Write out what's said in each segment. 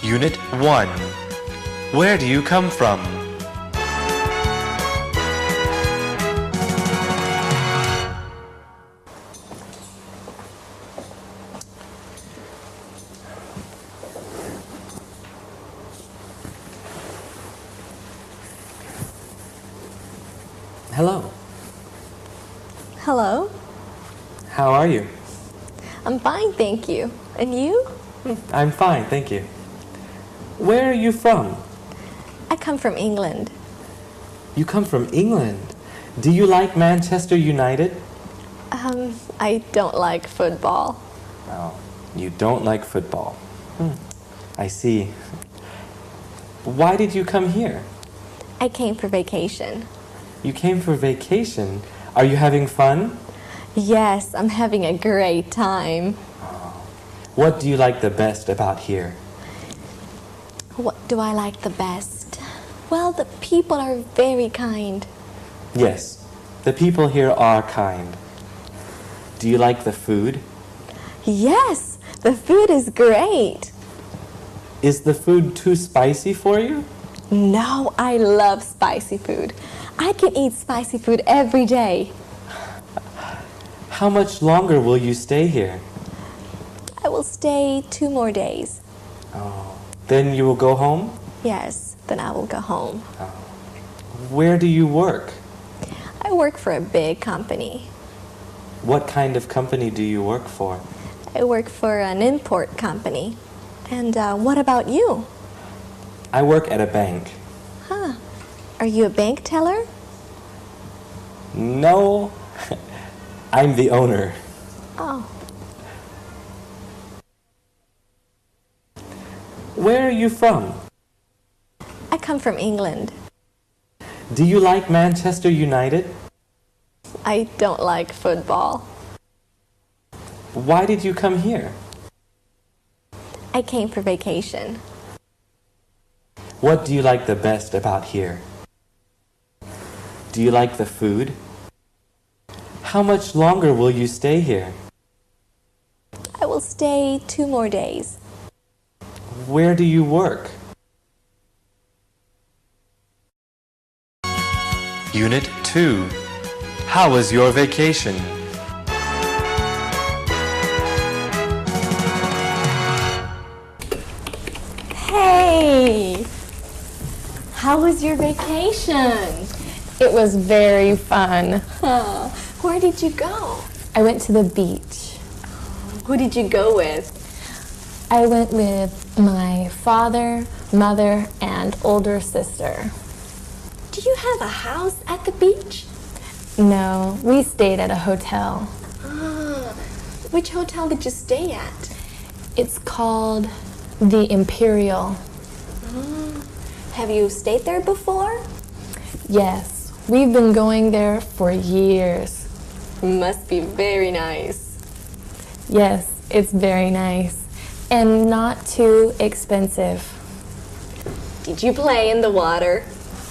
Unit 1. Where do you come from? Hello. Hello. How are you? I'm fine, thank you. And you? I'm fine, thank you. Where are you from? I come from England. You come from England. Do you like Manchester United? I don't like football. Oh, you don't like football. I see. Why did you come here? I came for vacation. You came for vacation. Are you having fun? Yes, I'm having a great time. What do you like the best about here? What do I like the best? Well, the people are very kind. Yes, the people here are kind. Do you like the food? Yes, the food is great. Is the food too spicy for you? No, I love spicy food. I can eat spicy food every day. How much longer will you stay here? I will stay 2 more days. Oh, then you will go home? Yes, then I will go home. Where do you work? I work for a big company. What kind of company do you work for? I work for an import company. And what about you? I work at a bank. Huh. Are you a bank teller? No, I'm the owner. Oh. Where are you from? I come from England. Do you like Manchester United? I don't like football. Why did you come here? I came for vacation. What do you like the best about here? Do you like the food? How much longer will you stay here? I will stay 2 more days. Where do you work? Unit 2. How was your vacation? Hey! How was your vacation? It was very fun. Huh. Where did you go? I went to the beach. Who did you go with? I went with my father, mother, and older sister. Do you have a house at the beach? No, we stayed at a hotel. Ah, which hotel did you stay at? It's called the Imperial. Have you stayed there before? Yes, we've been going there for years. Must be very nice. Yes, it's very nice and not too expensive. Did you play in the water?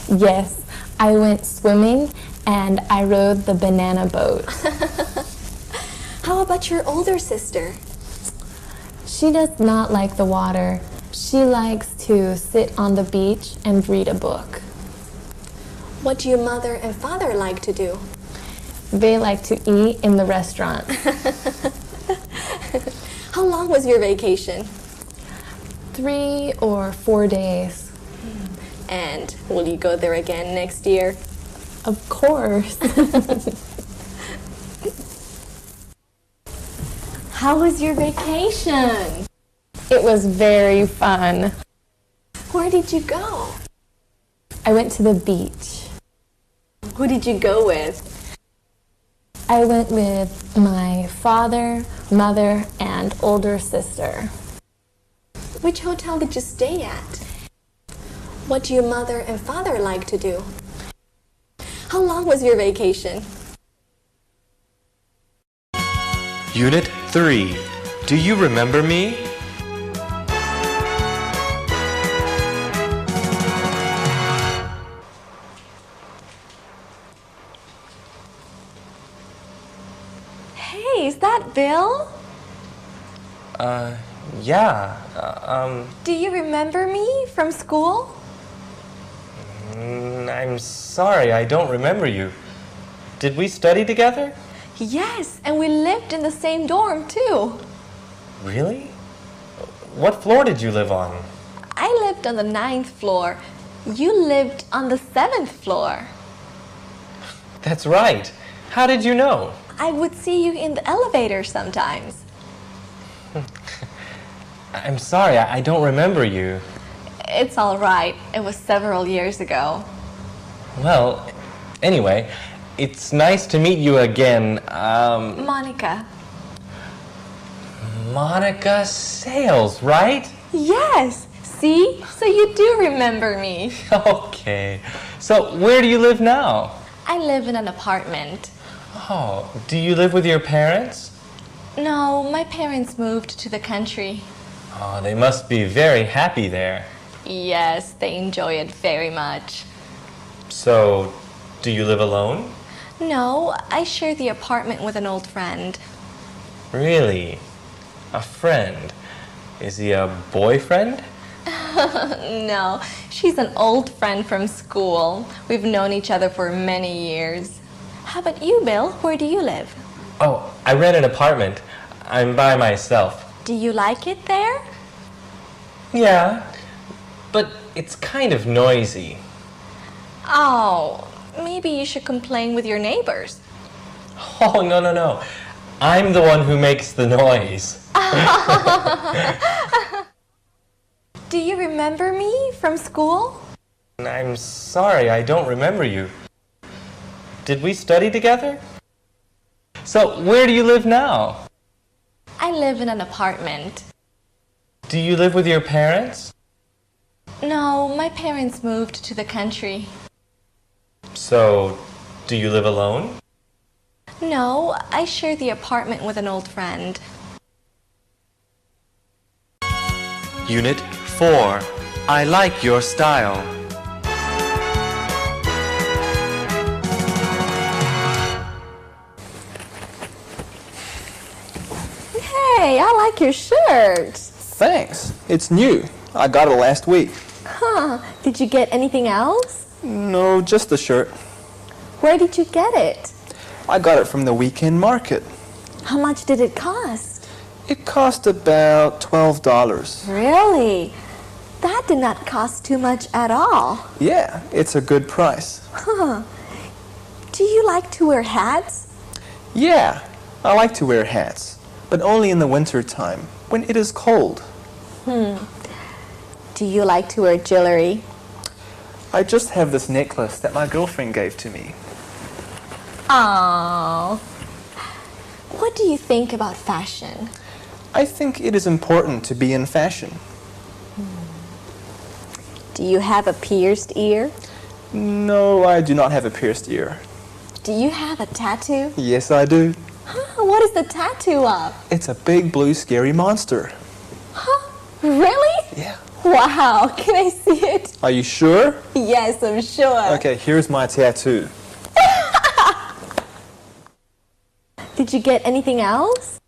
Yes, I went swimming and I rode the banana boat. How about your older sister? She does not like the water. She likes to sit on the beach and read a book. What do your mother and father like to do? They like to eat in the restaurant. How long was your vacation? 3 or 4 days. And will you go there again next year? Of course. How was your vacation? It was very fun. Where did you go? I went to the beach. Who did you go with? I went with my father, mother, and older sister. Which hotel did you stay at? What do your mother and father like to do? How long was your vacation? Unit 3. Do you remember me? Hey, is that Bill? Yeah, Do you remember me from school? I'm sorry, I don't remember you. Did we study together? Yes, and we lived in the same dorm too. Really? What floor did you live on? I lived on the 9th floor. You lived on the 7th floor. That's right. How did you know? I would see you in the elevator sometimes. I'm sorry, I don't remember you. It's all right. It was several years ago. Well, anyway, it's nice to meet you again. Monica. Monica Sales, right? Yes. See? So you do remember me. Okay. So, where do you live now? I live in an apartment. Oh, do you live with your parents? No, my parents moved to the country. Oh, they must be very happy there. Yes, they enjoy it very much. So, do you live alone? No, I share the apartment with an old friend. Really? A friend? Is he a boyfriend? No, she's an old friend from school. We've known each other for many years. How about you, Bill? Where do you live? Oh, I rent an apartment. I'm by myself. Do you like it there? Yeah, but it's kind of noisy. Oh, maybe you should complain with your neighbors. Oh, no. I'm the one who makes the noise. Do you remember me from school? I'm sorry, I don't remember you. Did we study together? So, where do you live now? I live in an apartment. Do you live with your parents? No, my parents moved to the country. So, do you live alone? No, I share the apartment with an old friend. Unit 4. I like your style. Hey, I like your shirt. Thanks. It's new. I got it last week. Huh, did you get anything else? No, just the shirt. Where did you get it? I got it from the weekend market. How much did it cost? It cost about $12. Really? That did not cost too much at all. Yeah, it's a good price. Huh. Do you like to wear hats? Yeah, I like to wear hats, but only in the winter time, when it is cold. Do you like to wear jewelry? I just have this necklace that my girlfriend gave to me. Aww. What do you think about fashion? I think it is important to be in fashion. Do you have a pierced ear? No, I do not have a pierced ear. Do you have a tattoo? Yes, I do. Huh, what is the tattoo of? It's a big blue scary monster. Huh? Really? Yeah. Wow, can I see it? Are you sure? Yes, I'm sure. Okay, here's my tattoo. Did you get anything else?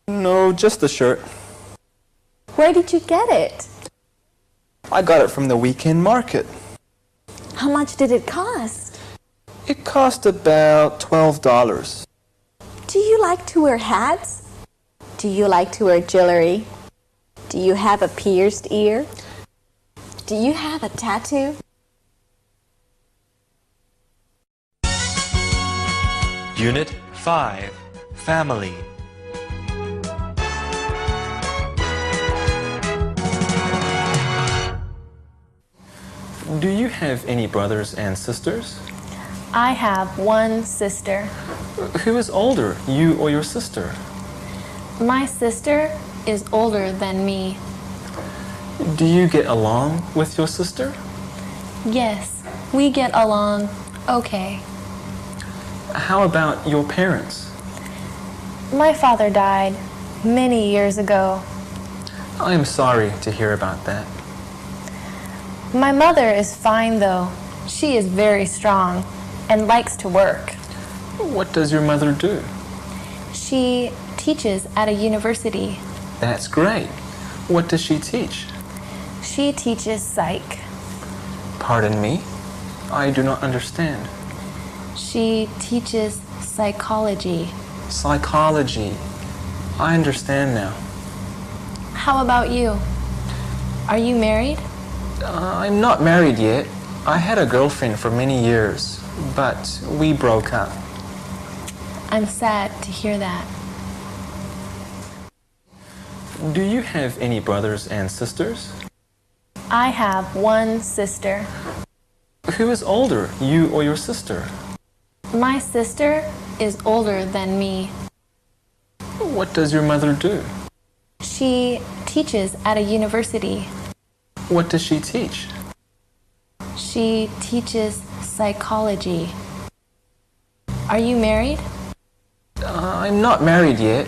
No, just the shirt. Where did you get it? I got it from the weekend market. How much did it cost? It cost about $12. Do you like to wear hats? Do you like to wear jewelry? Do you have a pierced ear? Do you have a tattoo? Unit 5. Family. Do you have any brothers and sisters? I have one sister. Who is older, you or your sister? My sister is older than me. Do you get along with your sister? Yes, we get along okay. How about your parents? My father died many years ago. I am sorry to hear about that. My mother is fine though. She is very strong and likes to work. What does your mother do? She teaches at a university. That's great. What does she teach? She teaches psych. Pardon me? I do not understand. She teaches psychology. Psychology. I understand now. How about you? Are you married? I'm not married yet. I had a girlfriend for many years, but we broke up. I'm sad to hear that. Do you have any brothers and sisters? I have one sister. Who is older, you or your sister? My sister is older than me. What does your mother do? She teaches at a university. What does she teach? She teaches psychology. Are you married? I'm not married yet.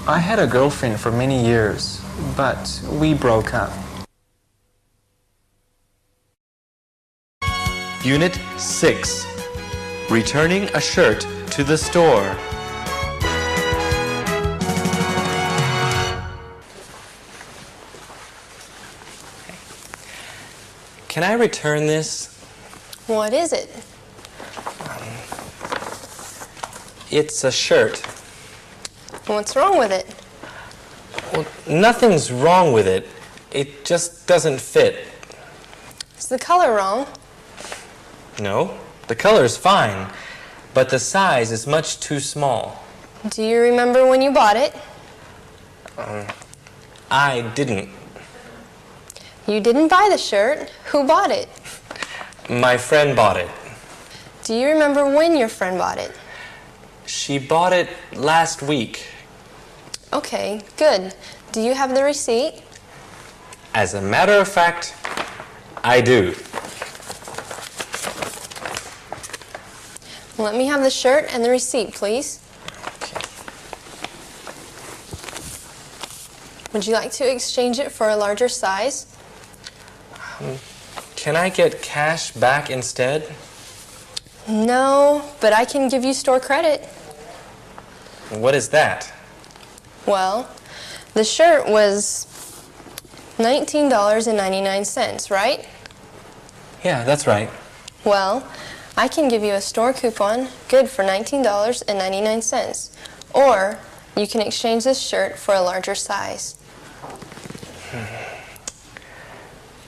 I had a girlfriend for many years, but we broke up. Unit 6. Returning a shirt to the store. Can I return this? What is it? It's a shirt. What's wrong with it? Well, nothing's wrong with it. It just doesn't fit. Is the color wrong? No, the color's fine, but the size is much too small. Do you remember when you bought it? I didn't. You didn't buy the shirt. Who bought it? My friend bought it. Do you remember when your friend bought it? She bought it last week. Okay, good. Do you have the receipt? As a matter of fact, I do. Let me have the shirt and the receipt, please. Would you like to exchange it for a larger size? Can I get cash back instead? No, but I can give you store credit. What is that? Well, the shirt was $19.99, right? Yeah, that's right. Well, I can give you a store coupon good for $19.99. Or you can exchange this shirt for a larger size.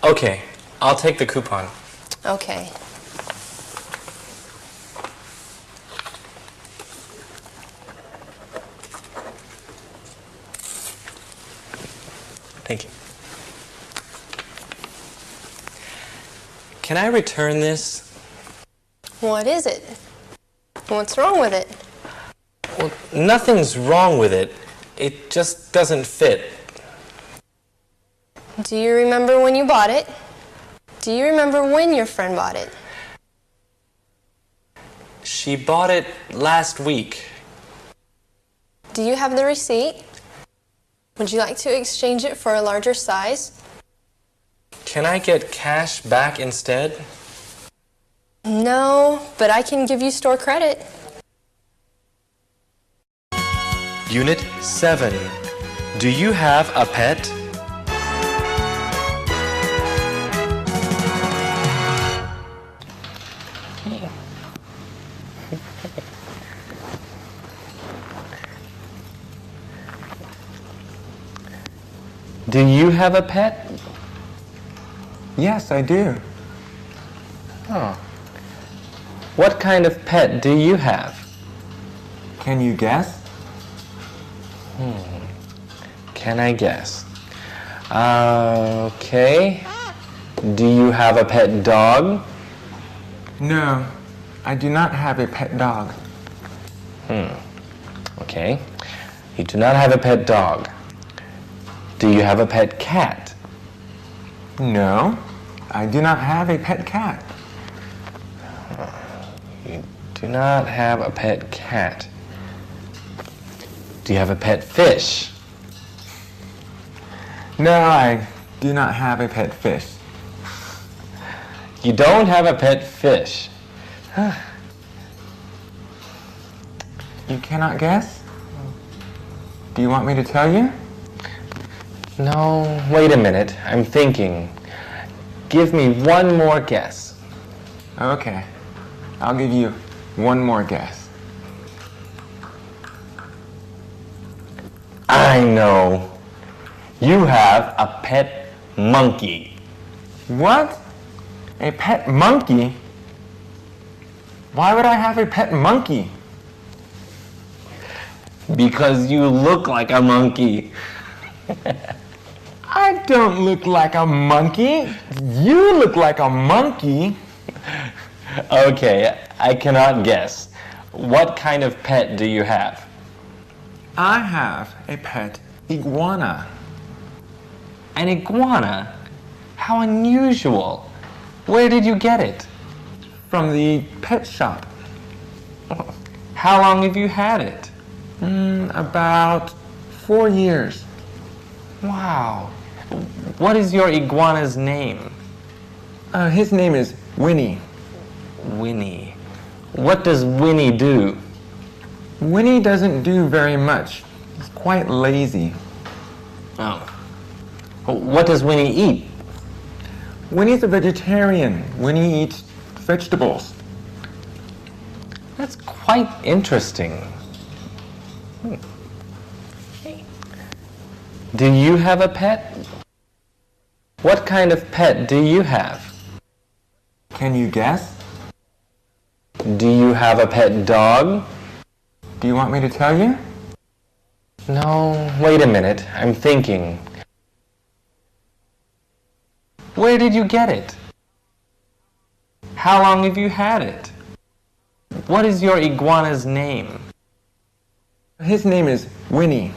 Okay, I'll take the coupon. Okay. Thank you. Can I return this? What is it? What's wrong with it? Well, nothing's wrong with it. It just doesn't fit. Do you remember when you bought it? Do you remember when your friend bought it? She bought it last week. Do you have the receipt? Would you like to exchange it for a larger size? Can I get cash back instead? No, but I can give you store credit. Unit 7. Do you have a pet? Do you have a pet? Yes, I do. Oh. What kind of pet do you have? Can you guess? Can I guess? Okay. Do you have a pet dog? No, I do not have a pet dog. Okay. You do not have a pet dog. Do you have a pet cat? No, I do not have a pet cat. You do not have a pet cat. Do you have a pet fish? No, I do not have a pet fish. You don't have a pet fish. You cannot guess? Do you want me to tell you? No, wait a minute. I'm thinking. Give me one more guess. Okay, I'll give you one more guess. I know. You have a pet monkey. What? A pet monkey? Why would I have a pet monkey? Because you look like a monkey. I don't look like a monkey. You look like a monkey. Okay, I cannot guess. What kind of pet do you have? I have a pet iguana. An iguana? How unusual. Where did you get it? From the pet shop. How long have you had it? About 4 years. Wow. What is your iguana's name? His name is Winnie. Winnie. What does Winnie do? Winnie doesn't do very much. He's quite lazy. Oh. What does Winnie eat? Winnie's a vegetarian. Winnie eats vegetables. That's quite interesting. Do you have a pet? What kind of pet do you have? Can you guess? Do you have a pet dog? Do you want me to tell you? No, wait a minute. I'm thinking. Where did you get it? How long have you had it? What is your iguana's name? His name is Winnie.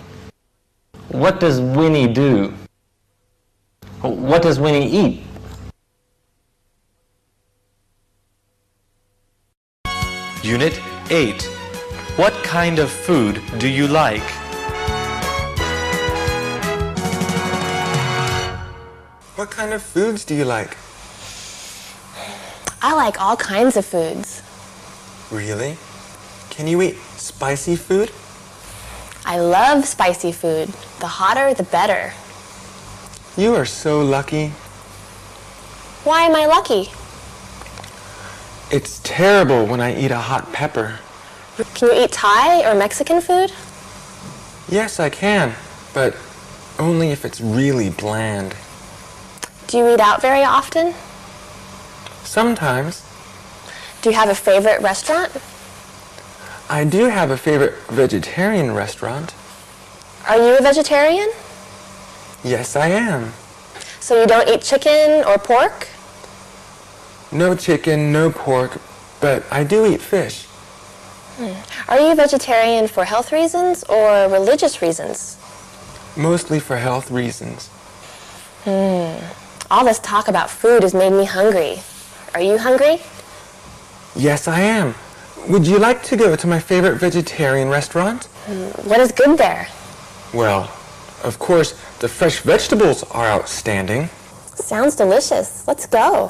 What does Winnie do? What does Winnie eat? Unit 8. What kind of food do you like? What kind of foods do you like? I like all kinds of foods. Really? Can you eat spicy food? I love spicy food. The hotter, the better. You are so lucky. Why am I lucky? It's terrible when I eat a hot pepper. Can you eat Thai or Mexican food? Yes, I can, but only if it's really bland. Do you eat out very often? Sometimes. Do you have a favorite restaurant? I do have a favorite vegetarian restaurant. Are you a vegetarian? Yes, I am. So you don't eat chicken or pork? No chicken, no pork, but I do eat fish. Are you a vegetarian for health reasons or religious reasons? Mostly for health reasons. All this talk about food has made me hungry. Are you hungry? Yes, I am. Would you like to go to my favorite vegetarian restaurant? What is good there? Well, of course, the fresh vegetables are outstanding. Sounds delicious. Let's go.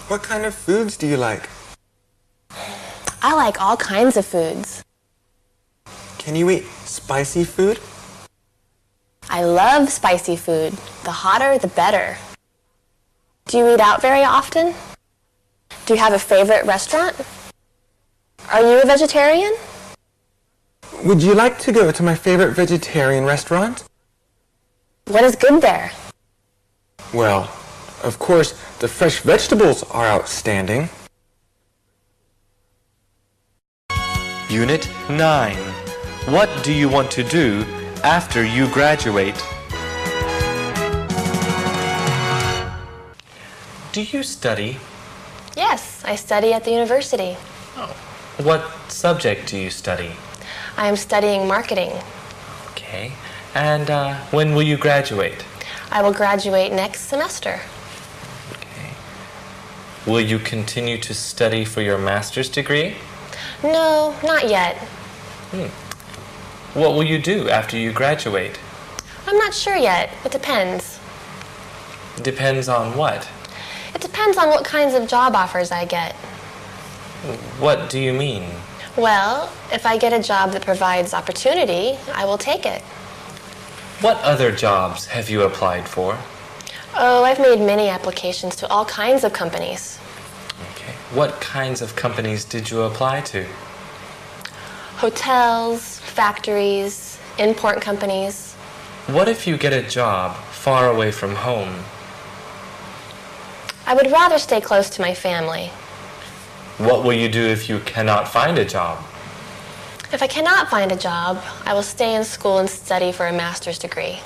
What kind of foods do you like? I like all kinds of foods. Can you eat spicy food? I love spicy food. The hotter, the better. Do you eat out very often? Do you have a favorite restaurant? Are you a vegetarian? Would you like to go to my favorite vegetarian restaurant? What is good there? Well, of course, the fresh vegetables are outstanding. Unit 9. What do you want to do after you graduate? Do you study? Yes, I study at the university. What subject do you study? I am studying marketing. Okay. And when will you graduate? I will graduate next semester. Okay. Will you continue to study for your master's degree? No, not yet. What will you do after you graduate? I'm not sure yet. It depends. Depends on what? It depends on what kinds of job offers I get. What do you mean? Well, if I get a job that provides opportunity, I will take it. What other jobs have you applied for? Oh, I've made many applications to all kinds of companies. Okay. What kinds of companies did you apply to? Hotels, factories, import companies. What if you get a job far away from home? I would rather stay close to my family. What will you do if you cannot find a job? If I cannot find a job, I will stay in school and study for a master's degree.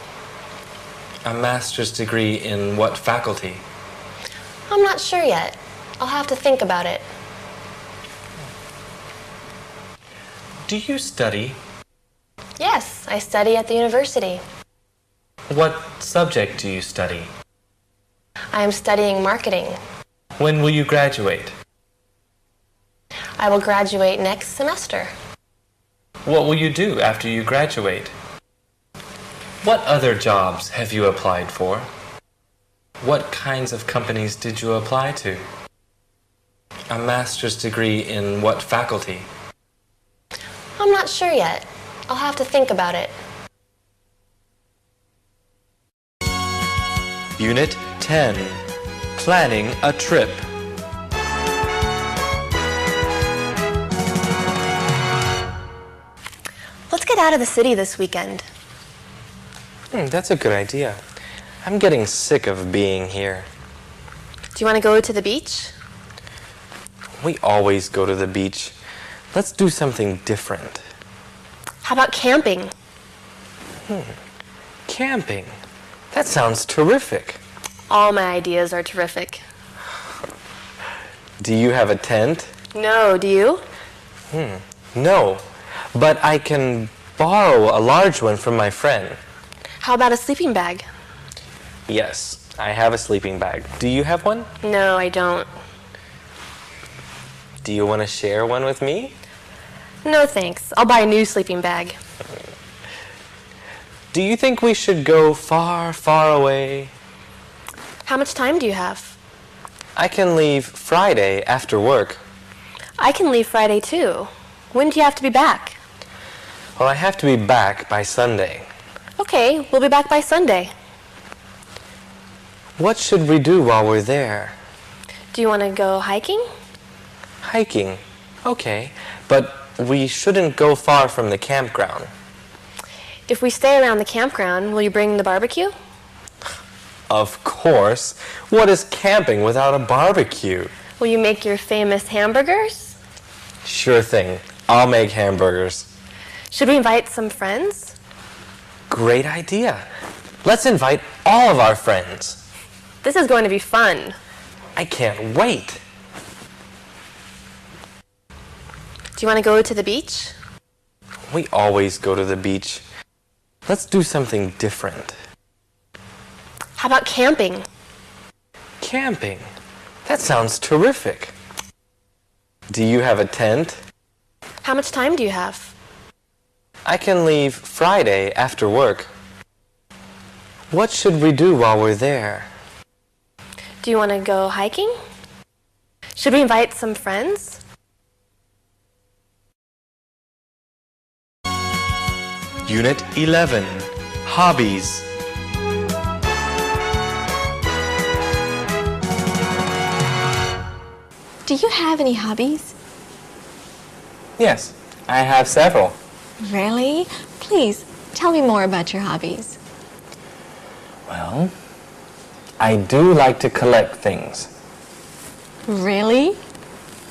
A master's degree in what faculty? I'm not sure yet. I'll have to think about it. Do you study? Yes, I study at the university. What subject do you study? I am studying marketing. When will you graduate? I will graduate next semester. What will you do after you graduate? What other jobs have you applied for? What kinds of companies did you apply to? A master's degree in what faculty? I'm not sure yet. I'll have to think about it. Unit 10. Planning a trip. Let's get out of the city this weekend. That's a good idea. I'm getting sick of being here. Do you want to go to the beach? We always go to the beach. Let's do something different. How about camping? Camping? That sounds terrific. All my ideas are terrific. Do you have a tent? No, do you? No, but I can borrow a large one from my friend. How about a sleeping bag? Yes, I have a sleeping bag. Do you have one? No, I don't. Do you want to share one with me? No, thanks. I'll buy a new sleeping bag. Do you think we should go far, far away? How much time do you have? I can leave Friday after work. I can leave Friday too. When do you have to be back? Well, I have to be back by Sunday. Okay, we'll be back by Sunday. What should we do while we're there? Do you want to go hiking? Hiking. Okay, but we shouldn't go far from the campground. If we stay around the campground, will you bring the barbecue? Of course. What is camping without a barbecue? Will you make your famous hamburgers? Sure thing. I'll make hamburgers. Should we invite some friends? Great idea. Let's invite all of our friends. This is going to be fun. I can't wait. Do you want to go to the beach? We always go to the beach. Let's do something different. How about camping? Camping? That sounds terrific. Do you have a tent? How much time do you have? I can leave Friday after work. What should we do while we're there? Do you want to go hiking? Should we invite some friends? Unit 11. Hobbies. Do you have any hobbies? Yes, I have several. Really? Please, tell me more about your hobbies. Well, I do like to collect things. Really?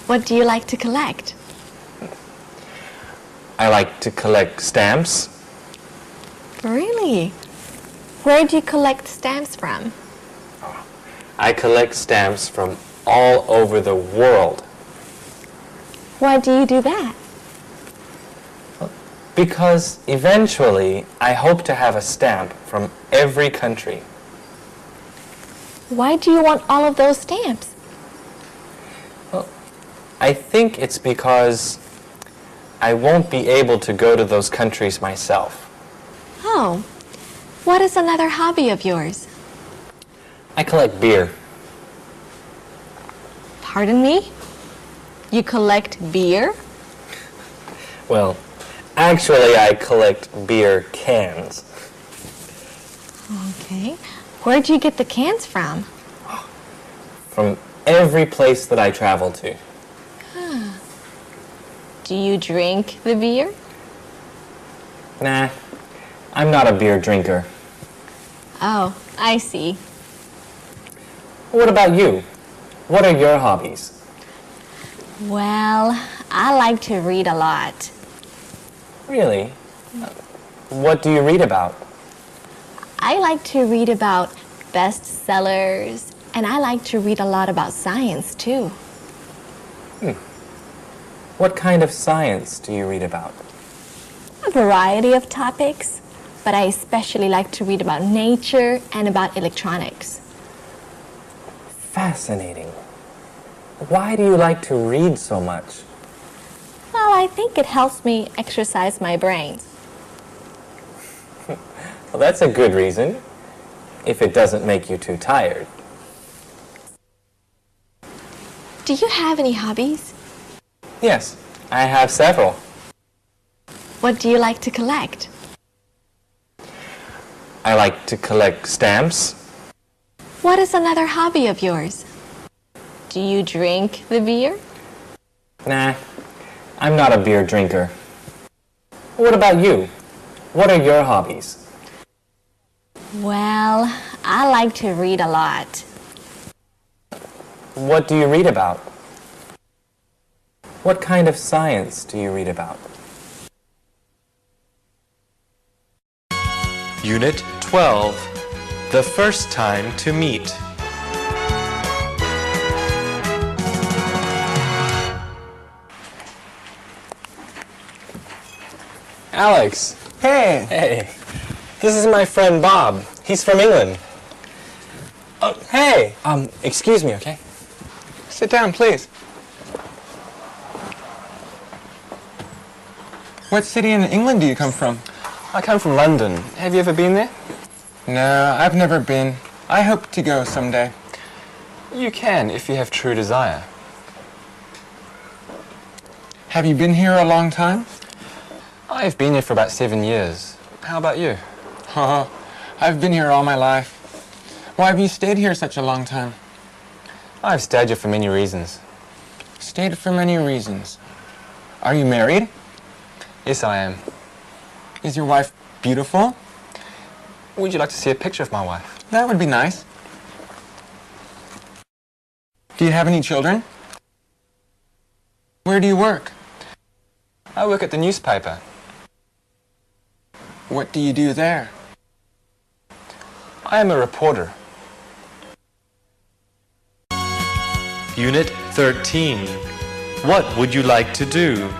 What do you like to collect? I like to collect stamps. Really? Where do you collect stamps from? I collect stamps from all over the world. Why do you do that? Because eventually I hope to have a stamp from every country. Why do you want all of those stamps? Well, I think it's because I won't be able to go to those countries myself. Oh, what is another hobby of yours? I collect beer. Pardon me? You collect beer? Well, actually I collect beer cans. Okay. Where'd you get the cans from? From every place that I travel to. Do you drink the beer? Nah, I'm not a beer drinker. Oh, I see. What about you? What are your hobbies? Well, I like to read a lot. Really? What do you read about? I like to read about bestsellers, and I like to read a lot about science too. What kind of science do you read about? A variety of topics, but I especially like to read about nature and about electronics. Fascinating. Why do you like to read so much? Well, I think it helps me exercise my brains. Well, that's a good reason, if it doesn't make you too tired. Do you have any hobbies? Yes, I have several. What do you like to collect? I like to collect stamps. What is another hobby of yours? Do you drink the beer? Nah, I'm not a beer drinker. What about you? What are your hobbies? Well, I like to read a lot. What do you read about? What kind of science do you read about? Unit 12. The first time to meet. Alex. Hey! Hey. This is my friend Bob. He's from England. Oh, hey. Excuse me, okay? Sit down, please. What city in England do you come from? I come from London. Have you ever been there? No, I've never been. I hope to go someday. You can if you have true desire. Have you been here a long time? I've been here for about 7 years. How about you? Oh, I've been here all my life. Why have you stayed here such a long time? I've stayed here for many reasons. Stayed for many reasons. Are you married? Yes, I am. Is your wife beautiful? Would you like to see a picture of my wife? That would be nice. Do you have any children? Where do you work? I work at the newspaper. What do you do there? I am a reporter. Unit 13. What would you like to do?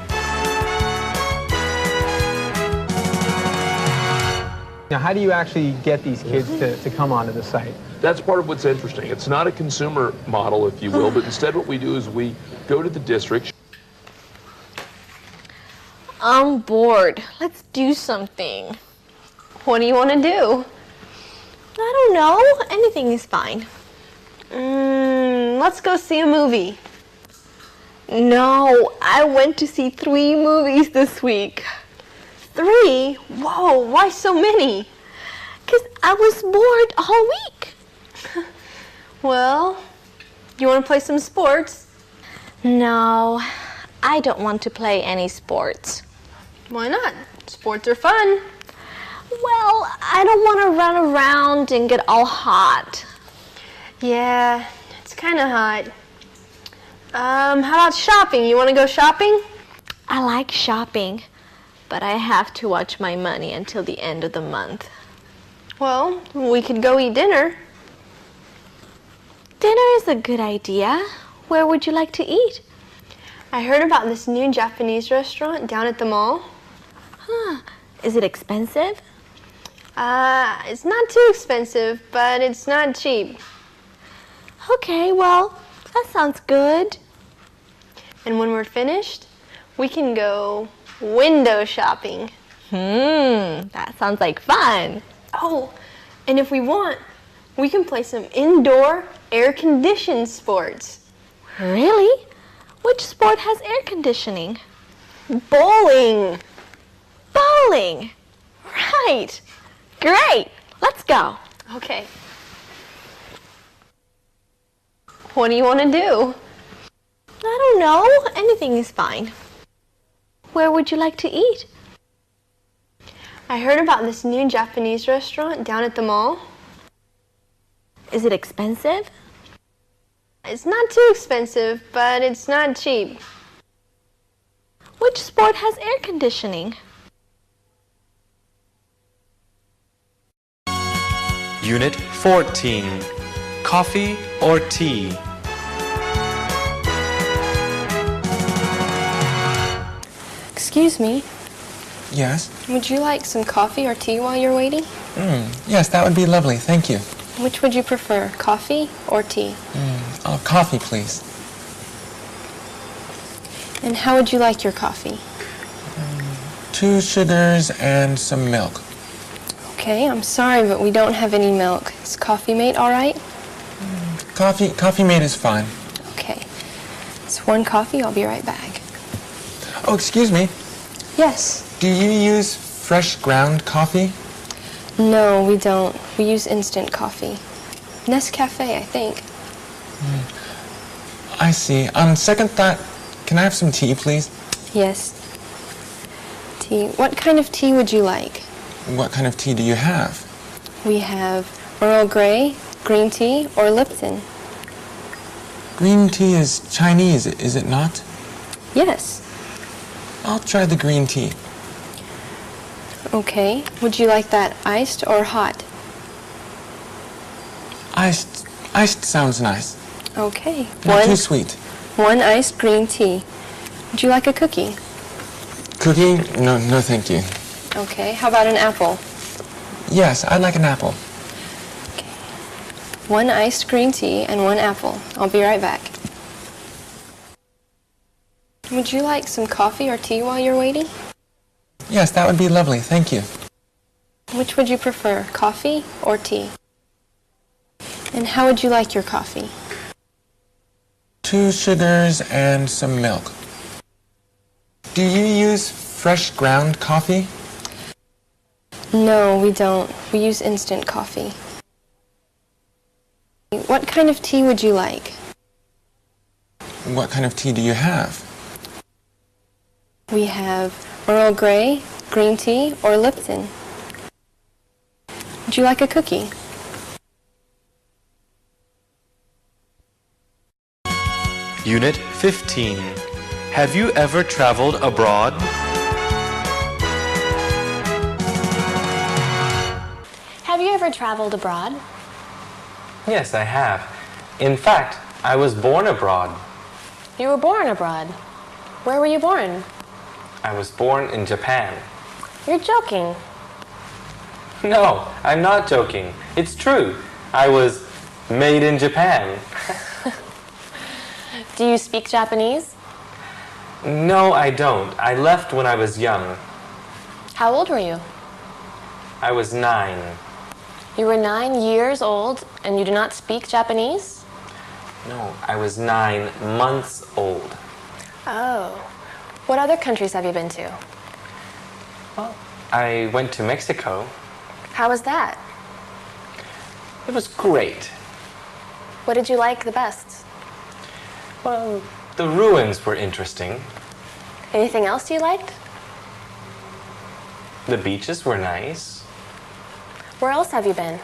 Now, how do you actually get these kids to come onto the site? That's part of what's interesting. It's not a consumer model, if you will, but instead what we do is we go to the district. I'm bored. Let's do something. What do you want to do? I don't know. Anything is fine. Let's go see a movie. No, I went to see 3 movies this week. 3? Whoa, why so many? Because I was bored all week. Well, you want to play some sports? No, I don't want to play any sports. Why not? Sports are fun. Well, I don't want to run around and get all hot. Yeah, it's kind of hot. How about shopping? You want to go shopping? I like shopping, but I have to watch my money until the end of the month. Well, we could go eat dinner. Dinner is a good idea. Where would you like to eat? I heard about this new Japanese restaurant down at the mall. Huh. Is it expensive? It's not too expensive, but it's not cheap. Okay, well, that sounds good. And when we're finished, we can go window shopping. That sounds like fun. Oh, and if we want, we can play some indoor air-conditioned sports. Really? Which sport has air conditioning? Bowling. Bowling. Right. Great. Let's go. Okay. What do you want to do? I don't know. Anything is fine. Where would you like to eat? I heard about this new Japanese restaurant down at the mall. Is it expensive? It's not too expensive, but it's not cheap. Which sport has air conditioning? Unit 14. Coffee or tea? Excuse me, Yes? would you like some coffee or tea while you're waiting? Yes, that would be lovely. Thank you. Which would you prefer, coffee or tea? Coffee, please. And how would you like your coffee? 2 sugars and some milk. Okay, I'm sorry, but we don't have any milk. Is Coffee Mate all right? Coffee mate is fine. Okay. It's 1 coffee. I'll be right back. Oh, excuse me. Yes. Do you use fresh ground coffee? No, we don't. We use instant coffee. Nescafe, I think. I see. On second thought, can I have some tea, please? Yes. Tea. What kind of tea would you like? What kind of tea do you have? We have Earl Grey, green tea, or Lipton. Green tea is Chinese, is it not? Yes. I'll try the green tea. Okay. Would you like that iced or hot? Iced sounds nice. Okay. Not too sweet. 1 iced green tea. Would you like a cookie? Cookie? No, thank you. Okay. How about an apple? Yes, I'd like an apple. 1 iced green tea and 1 apple. I'll be right back. Would you like some coffee or tea while you're waiting? Yes, that would be lovely. Thank you. Which would you prefer, coffee or tea? And how would you like your coffee? 2 sugars and some milk. Do you use fresh ground coffee? No, we don't. We use instant coffee. What kind of tea would you like? What kind of tea do you have? We have Earl Grey, green tea, or Lipton. Would you like a cookie? Unit 15. Have you ever traveled abroad? Have you ever traveled abroad? Yes, I have. In fact, I was born abroad. You were born abroad. Where were you born? I was born in Japan. You're joking. No, I'm not joking. It's true. I was made in Japan. Do you speak Japanese? No, I don't. I left when I was young. How old were you? I was 9. You were 9 years old and you do not speak Japanese? No, I was 9 months old. Oh. What other countries have you been to? Well, I went to Mexico. How was that? It was great. What did you like the best? Well, the ruins were interesting. Anything else you liked? The beaches were nice. Where else have you been?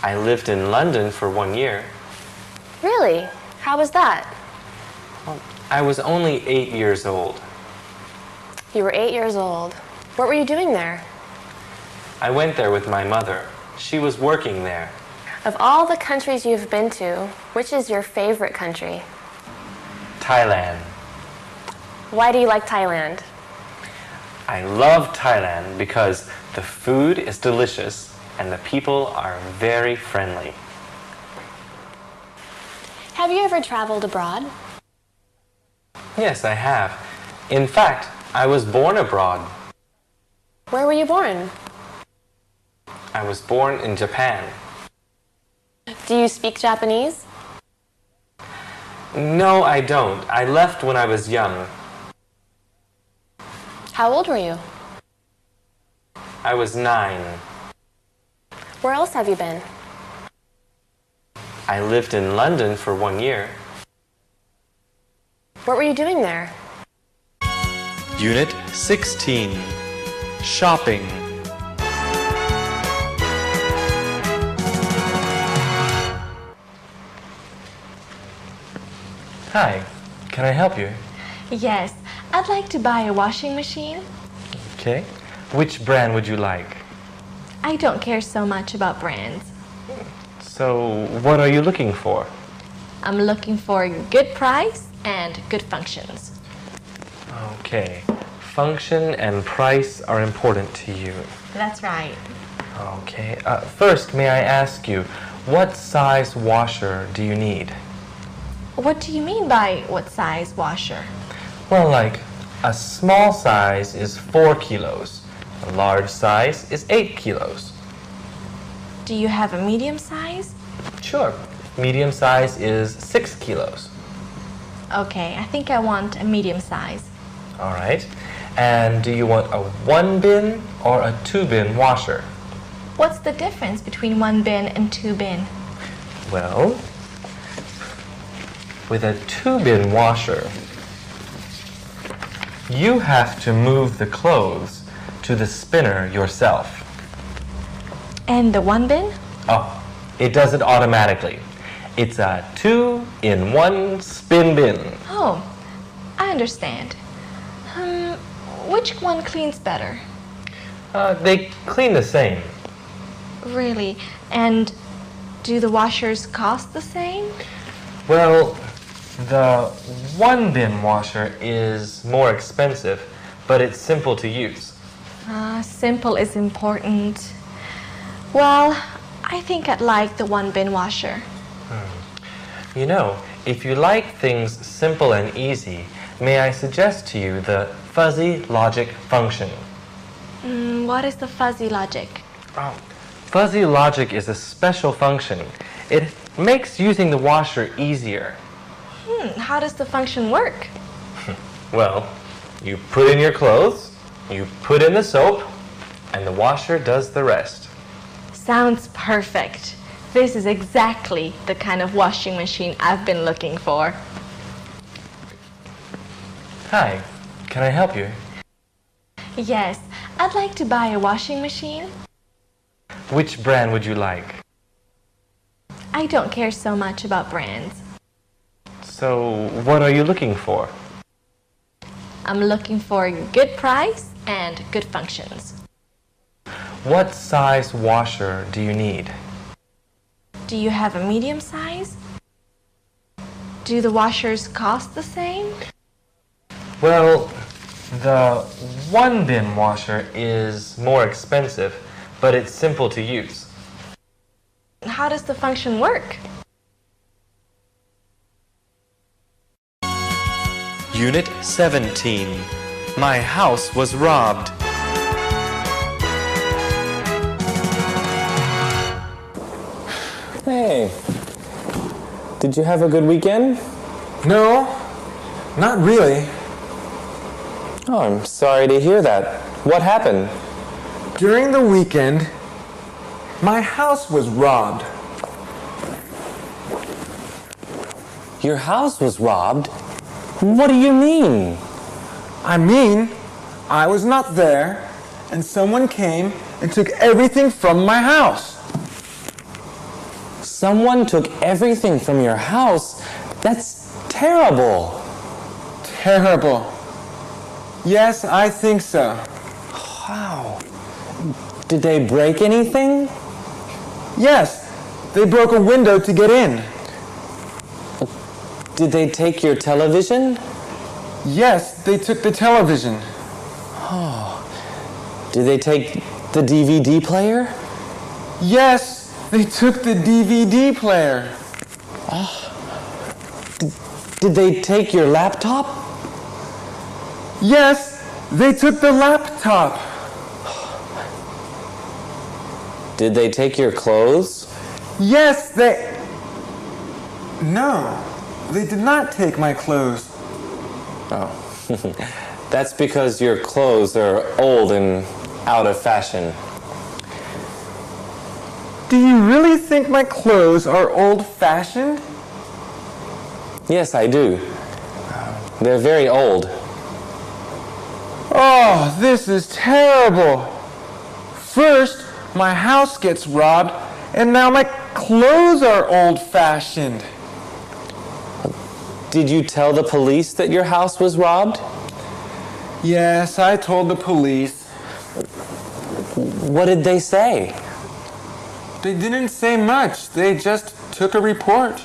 I lived in London for 1 year. Really? How was that? Well, I was only 8 years old. You were 8 years old. What were you doing there? I went there with my mother. She was working there. Of all the countries you've been to, which is your favorite country? Thailand. Why do you like Thailand? I love Thailand because the food is delicious and the people are very friendly. Have you ever traveled abroad? Yes, I have. In fact, I was born abroad. Where were you born? I was born in Japan. Do you speak Japanese? No, I don't. I left when I was young. How old were you? I was 9. Where else have you been? I lived in London for 1 year. What were you doing there? Unit 16. Shopping. Hi, can I help you? Yes, I'd like to buy a washing machine. Okay. Which brand would you like? I don't care so much about brands. So, what are you looking for? I'm looking for a good price and good functions. Okay. Function and price are important to you. That's right. Okay. First, may I ask you, what size washer do you need? What do you mean by what size washer? Well, like, a small size is 4 kilos. A large size is 8 kilos. Do you have a medium size? Sure. Medium size is 6 kilos. Okay, I think I want a medium size. All right. And do you want a 1-bin or a 2-bin washer? What's the difference between 1 bin and 2 bin? Well, with a 2-bin washer, you have to move the clothes to the spinner yourself. And the 1 bin? Oh, it does it automatically. It's a 2-in-1 spin bin. Oh, I understand. Which one cleans better? They clean the same. Really? And do the washers cost the same? Well, the 1-bin washer is more expensive, but it's simple to use. Simple is important. Well, I think I'd like the 1-bin washer. You know, if you like things simple and easy, may I suggest to you the fuzzy logic function? What is the fuzzy logic? Fuzzy logic is a special function. It makes using the washer easier. How does the function work? Well, you put in your clothes, you put in the soap, and the washer does the rest. Sounds perfect. This is exactly the kind of washing machine I've been looking for. Hi, can I help you? Yes, I'd like to buy a washing machine. Which brand would you like? I don't care so much about brands. So, what are you looking for? I'm looking for a good price and good functions. What size washer do you need? Do you have a medium size? Do the washers cost the same? Well, the 1-bin washer is more expensive, but it's simple to use. How does the function work? Unit 17. My house was robbed. Hey, did you have a good weekend? No, not really. Oh, I'm sorry to hear that. What happened? During the weekend, my house was robbed. Your house was robbed? What do you mean? I mean, I was not there, and someone came and took everything from my house. Someone took everything from your house? That's terrible. Terrible. Yes, I think so. Wow. Did they break anything? Yes, they broke a window to get in. Did they take your television? Yes, they took the television. Oh. Did they take the DVD player? Yes, they took the DVD player. Oh. Did they take your laptop? Yes, they took the laptop. Did they take your clothes? Yes, they... No, they did not take my clothes. Oh, That's because your clothes are old and out of fashion. Do you really think my clothes are old-fashioned? Yes, I do. They're very old. Oh, this is terrible. First, my house gets robbed, and now my clothes are old-fashioned. Did you tell the police that your house was robbed? Yes, I told the police. What did they say? They didn't say much. They just took a report.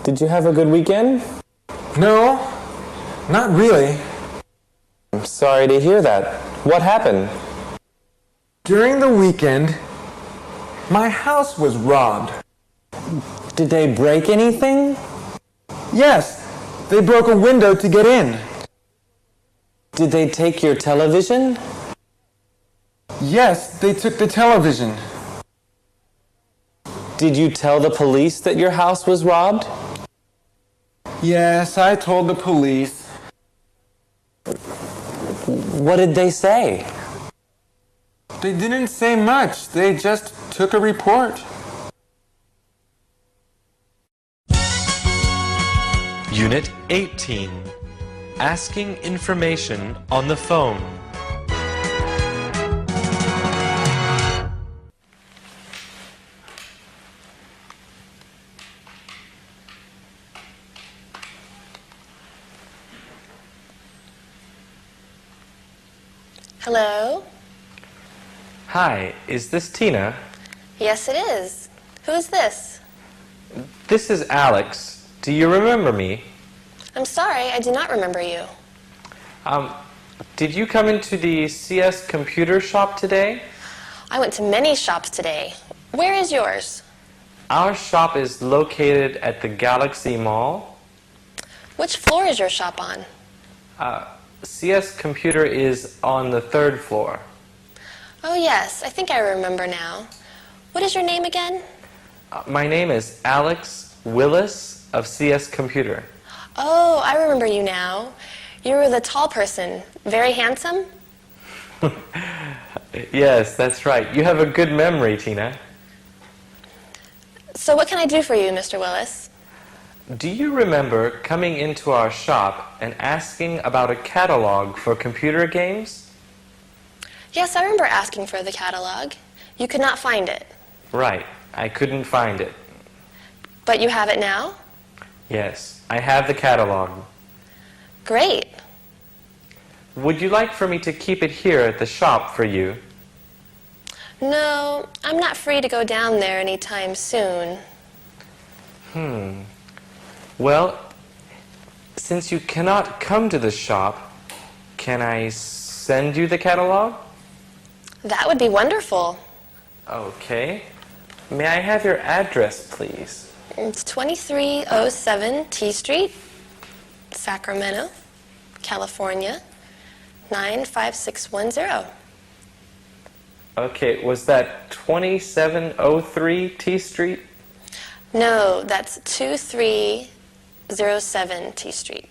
Did you have a good weekend? No, not really. I'm sorry to hear that. What happened? During the weekend, my house was robbed. Did they break anything? Yes, they broke a window to get in. Did they take your television? Yes, they took the television. Did you tell the police that your house was robbed? Yes, I told the police. What did they say? They didn't say much. They just took a report. Unit 18. Asking information on the phone. Hello? Hi, is this Tina? Yes, it is. Who is this? This is Alex. Do you remember me? I'm sorry, I do not remember you. Did you come into the CS computer shop today? I went to many shops today. Where is yours? Our shop is located at the Galaxy Mall. Which floor is your shop on? CS computer is on the 3rd floor. Oh yes, I think I remember now. What is your name again? My name is Alex Willis of CS Computer. Oh, I remember you now. You were the tall person, very handsome? Yes, that's right. You have a good memory, Tina. So what can I do for you, Mr. Willis? Do you remember coming into our shop and asking about a catalog for computer games? Yes, I remember asking for the catalog. You could not find it. Right. I couldn't find it. But you have it now? Yes, I have the catalog. Great. Would you like for me to keep it here at the shop for you? No, I'm not free to go down there anytime soon. Well, since you cannot come to the shop, can I send you the catalog? That would be wonderful. Okay. May I have your address, please? It's 2307 T Street, Sacramento, California, 95610. Okay, was that 2703 T Street? No, that's 2307 T Street.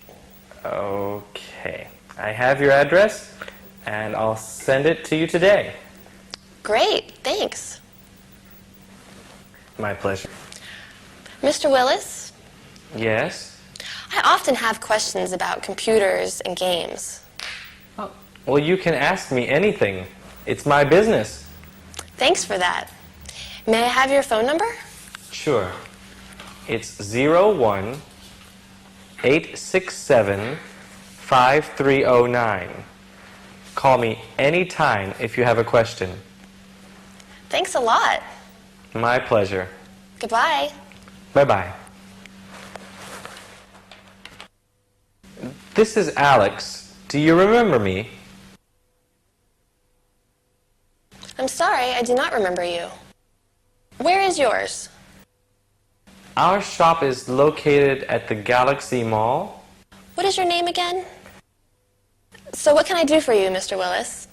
Okay. I have your address, and I'll send it to you today. Great, thanks. My pleasure. Mr. Willis, Yes? I often have questions about computers and games. Well, you can ask me anything. It's my business. Thanks for that. May I have your phone number? Sure. It's 01-867-5309. Call me anytime if you have a question. Thanks a lot. My pleasure. Goodbye. Bye-bye. This is Alex. Do you remember me? I'm sorry, I do not remember you. Where is yours? Our shop is located at the Galaxy Mall. What is your name again? So what can I do for you, Mr. Willis?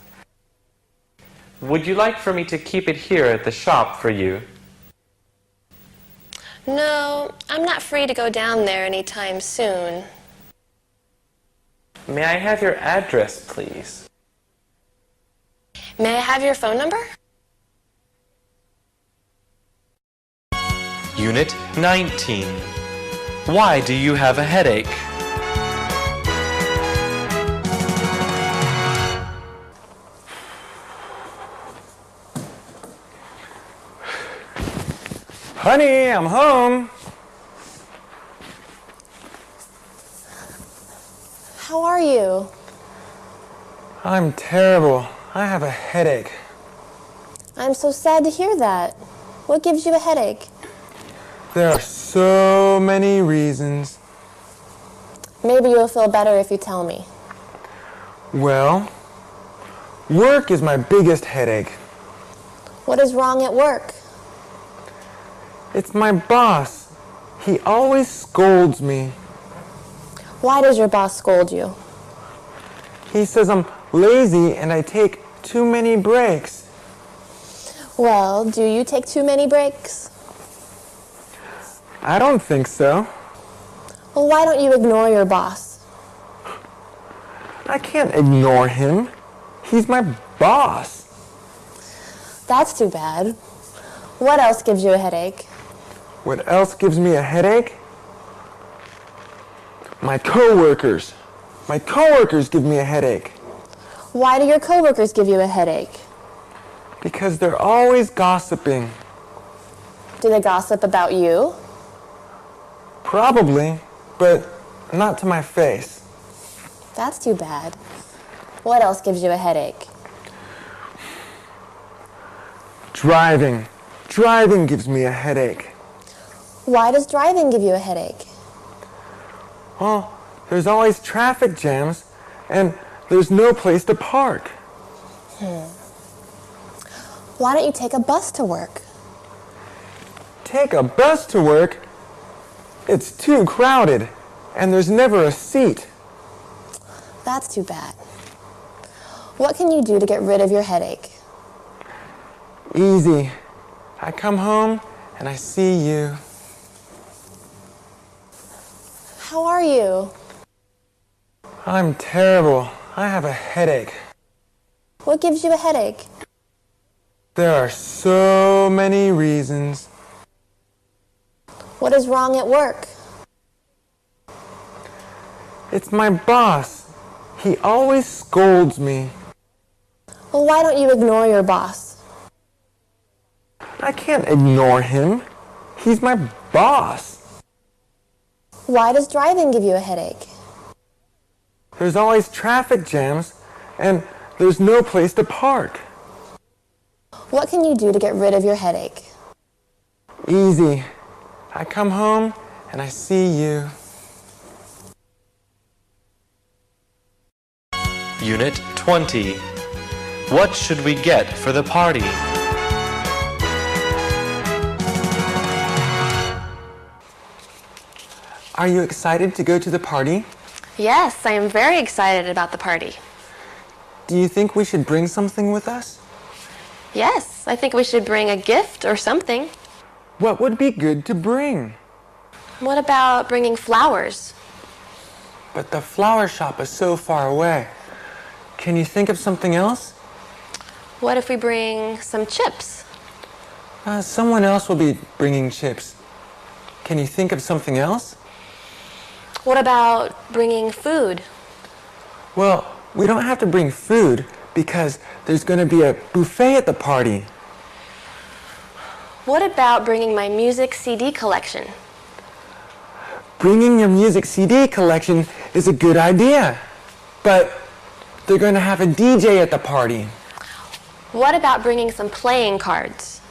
Would you like for me to keep it here at the shop for you? No, I'm not free to go down there anytime soon. May I have your address, please? May I have your phone number? Unit 19. Why do you have a headache? Honey, I'm home. How are you? I'm terrible. I have a headache. I'm so sad to hear that. What gives you a headache? There are so many reasons. Maybe you'll feel better if you tell me. Well, work is my biggest headache. What is wrong at work? It's my boss. He always scolds me. Why does your boss scold you? He says I'm lazy and I take too many breaks. Well, do you take too many breaks? I don't think so. Well, why don't you ignore your boss? I can't ignore him. He's my boss. That's too bad. What else gives you a headache? What else gives me a headache? My coworkers. My coworkers give me a headache. Why do your coworkers give you a headache? Because they're always gossiping. Do they gossip about you? Probably, but not to my face. That's too bad. What else gives you a headache? Driving. Driving gives me a headache. Why does driving give you a headache? Well, there's always traffic jams, and there's no place to park. Why don't you take a bus to work? Take a bus to work? It's too crowded, and there's never a seat. That's too bad. What can you do to get rid of your headache? Easy. I come home, and I see you. How are you? I'm terrible. I have a headache. What gives you a headache? There are so many reasons. What is wrong at work? It's my boss. He always scolds me. Well, why don't you ignore your boss? I can't ignore him. He's my boss. Why does driving give you a headache? There's always traffic jams, and there's no place to park. What can you do to get rid of your headache? Easy. I come home, and I see you. Unit 20. What should we get for the party? Are you excited to go to the party? Yes, I am very excited about the party. Do you think we should bring something with us? Yes, I think we should bring a gift or something. What would be good to bring? What about bringing flowers? But the flower shop is so far away. Can you think of something else? What if we bring some chips? Someone else will be bringing chips. Can you think of something else? What about bringing food? Well, we don't have to bring food because there's going to be a buffet at the party. What about bringing my music CD collection? Bringing your music CD collection is a good idea, but they're going to have a DJ at the party. What about bringing some playing cards?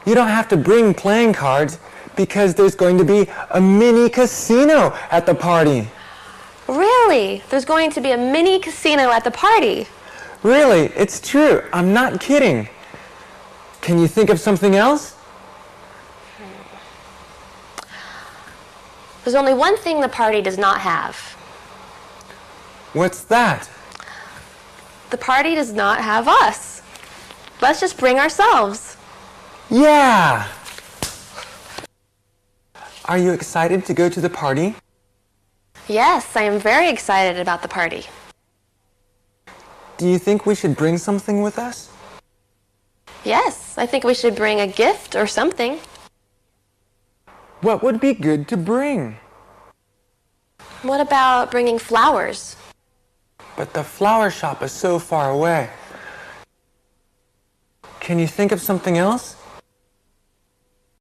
You don't have to bring playing cards because there's going to be a mini casino at the party. Really? There's going to be a mini casino at the party? Really, it's true. I'm not kidding. Can you think of something else? There's only one thing the party does not have. What's that? The party does not have us. Let's just bring ourselves. Yeah! Are you excited to go to the party? Yes, I am very excited about the party. Do you think we should bring something with us? Yes, I think we should bring a gift or something. What would be good to bring? What about bringing flowers? But the flower shop is so far away. Can you think of something else?